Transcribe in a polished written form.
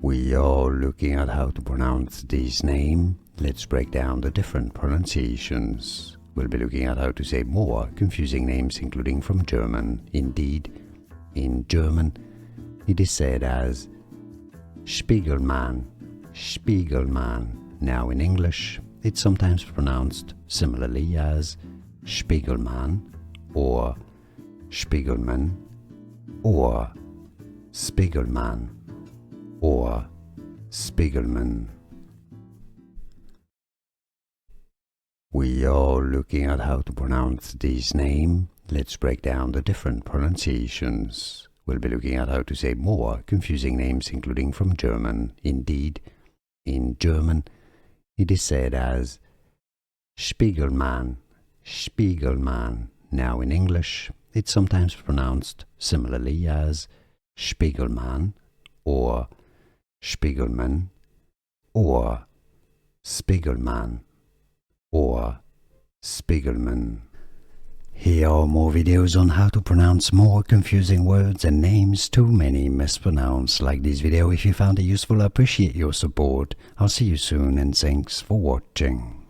We are looking at how to pronounce this name. Let's break down the different pronunciations. We'll be looking at how to say more confusing names, including from German. Indeed, in German, it is said as Spiegelman, Spiegelman. Now in English, it's sometimes pronounced similarly as Spiegelman or Spiegelman or Spiegelman or Spiegelman. We are looking at how to pronounce this name. Let's break down the different pronunciations. We'll be looking at how to say more confusing names, including from German. Indeed, in German, it is said as Spiegelman, Spiegelman. Now in English, it's sometimes pronounced similarly as Spiegelman or Spiegelman or Spiegelman or Spiegelman. Here are more videos on how to pronounce more confusing words and names too many mispronounced. Like this video if you found it useful. I appreciate your support. I'll see you soon and thanks for watching.